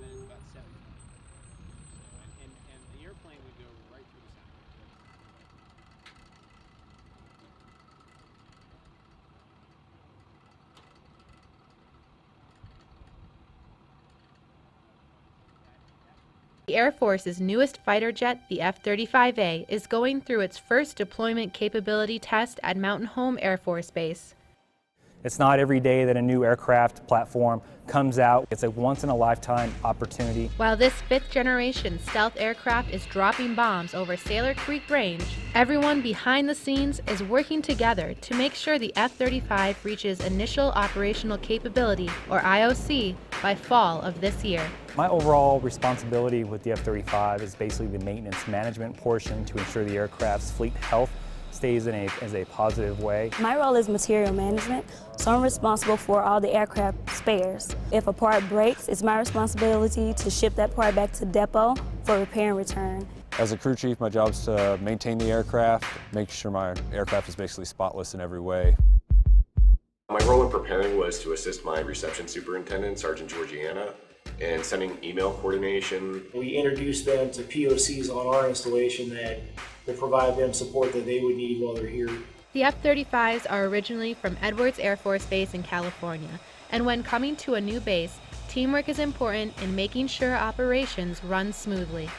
then about 7 times. So, and the airplane would go right through the center. The Air Force's newest fighter jet, the F-35A, is going through its first deployment capability test at Mountain Home Air Force Base. It's not every day that a new aircraft platform comes out. It's a once-in-a-lifetime opportunity. While this fifth-generation stealth aircraft is dropping bombs over Sailor Creek Range, everyone behind the scenes is working together to make sure the F-35 reaches initial operational capability, or IOC, by fall of this year. My overall responsibility with the F-35 is basically the maintenance management portion to ensure the aircraft's fleet health stays in a positive way. My role is material management, so I'm responsible for all the aircraft spares. If a part breaks, it's my responsibility to ship that part back to depot for repair and return. As a crew chief, my job is to maintain the aircraft, make sure my aircraft is basically spotless in every way. My role in preparing was to assist my reception superintendent, Sergeant Georgiana, in sending email coordination. We introduced them to POCs on our installation that will provide them support that they would need while they're here. The F-35s are originally from Edwards Air Force Base in California, and when coming to a new base, teamwork is important in making sure operations run smoothly.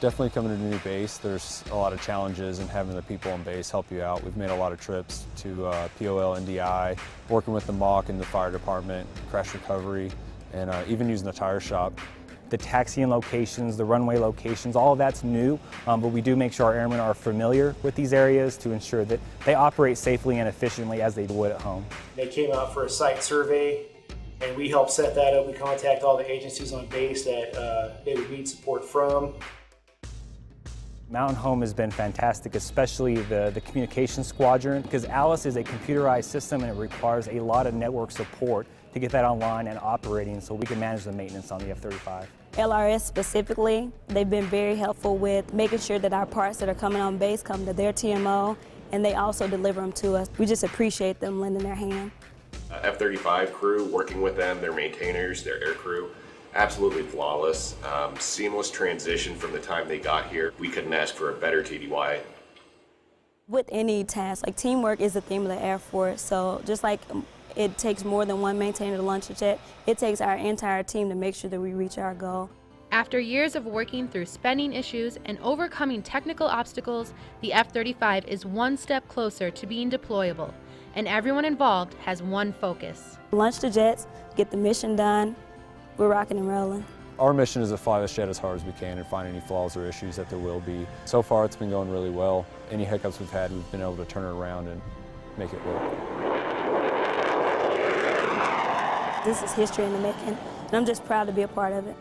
Definitely coming to a new base, there's a lot of challenges, and having the people on base help you out. We've made a lot of trips to POL, NDI, working with the MOC and the fire department, crash recovery, and even using the tire shop. The taxiing locations, the runway locations, all of that's new, but we do make sure our airmen are familiar with these areas to ensure that they operate safely and efficiently as they would at home. They came out for a site survey, and we helped set that up. We contact all the agencies on base that they would need support from. Mountain Home has been fantastic, especially the communication squadron, because Alice is a computerized system and it requires a lot of network support to get that online and operating so we can manage the maintenance on the F-35. LRS specifically, they've been very helpful with making sure that our parts that are coming on base come to their TMO, and they also deliver them to us. We just appreciate them lending their hand. F-35 crew, working with them, their maintainers, their air crew, absolutely flawless. Seamless transition from the time they got here. We couldn't ask for a better TDY. With any task, like teamwork is the theme of the Air Force, so just like it takes more than one maintainer to launch a jet, it takes our entire team to make sure that we reach our goal. After years of working through spending issues and overcoming technical obstacles, the F-35 is one step closer to being deployable, and everyone involved has one focus. Launch the jets, get the mission done, we're rocking and rolling. Our mission is to fly this jet as hard as we can and find any flaws or issues that there will be. So far it's been going really well. Any hiccups we've had, we've been able to turn it around and make it work. This is history in the making, and I'm just proud to be a part of it.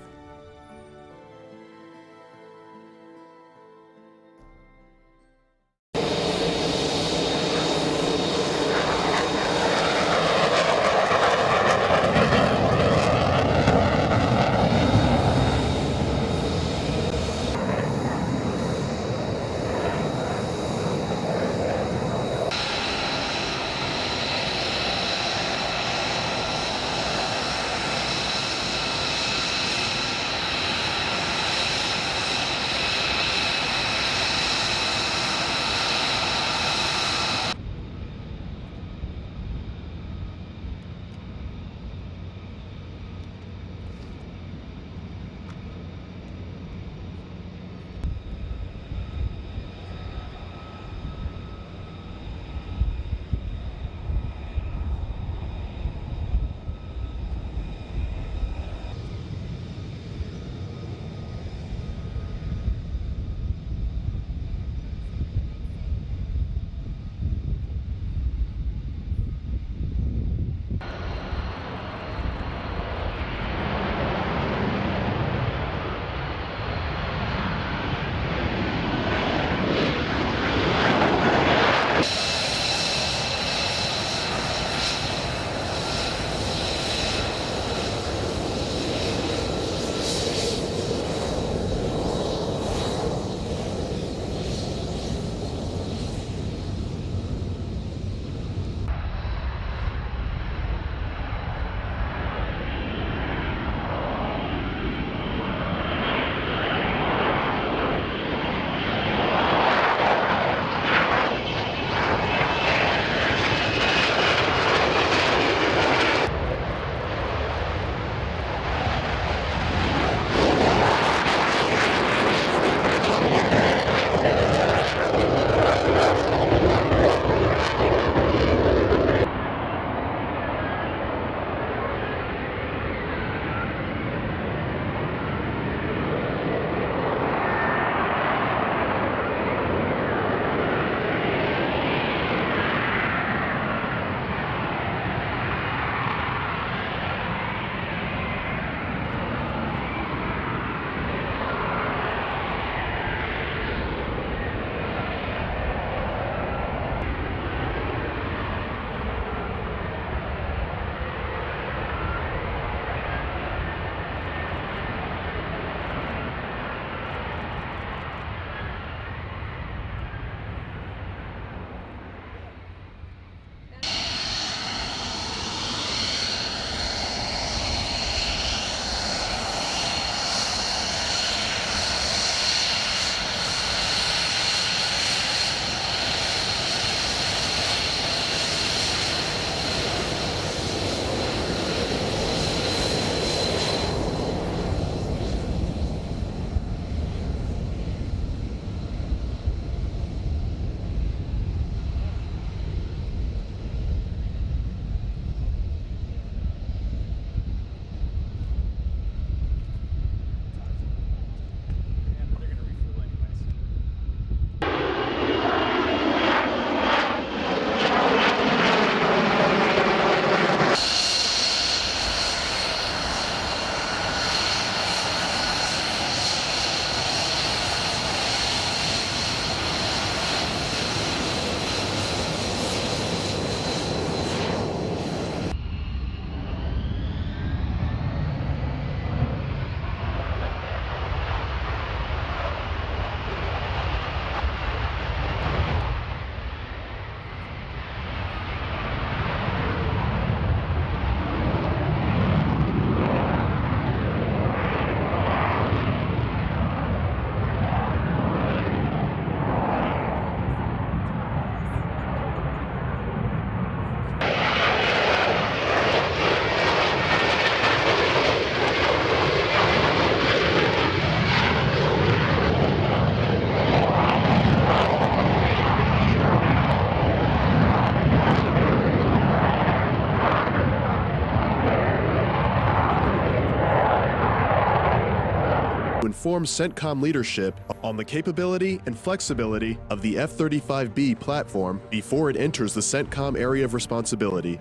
inform CENTCOM leadership on the capability and flexibility of the F-35B platform before it enters the CENTCOM area of responsibility.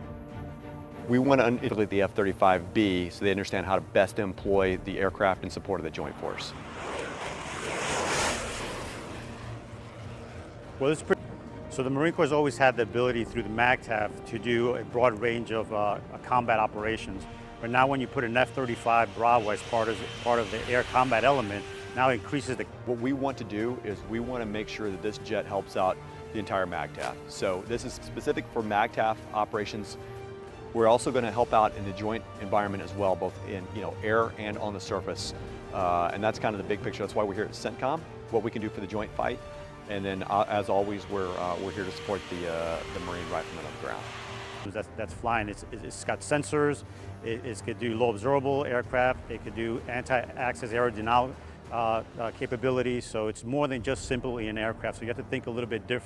We want to integrate the F-35B so they understand how to best employ the aircraft in support of the Joint Force. Well, so the Marine Corps has always had the ability through the MAGTF to do a broad range of combat operations. But now when you put an F-35 Bravo as part of the air combat element, now it increases the... What we want to do is we want to make sure that this jet helps out the entire MAGTF. So this is specific for MAGTF operations. We're also going to help out in the joint environment as well, both in air and on the surface. And that's kind of the big picture. That's why we're here at CENTCOM, what we can do for the joint fight. And then, as always, we're here to support the Marine riflemen on the ground. That's flying. It's got sensors. It could do low observable aircraft. It could do anti-access aerodynamic capabilities. So it's more than just simply an aircraft. So you have to think a little bit different.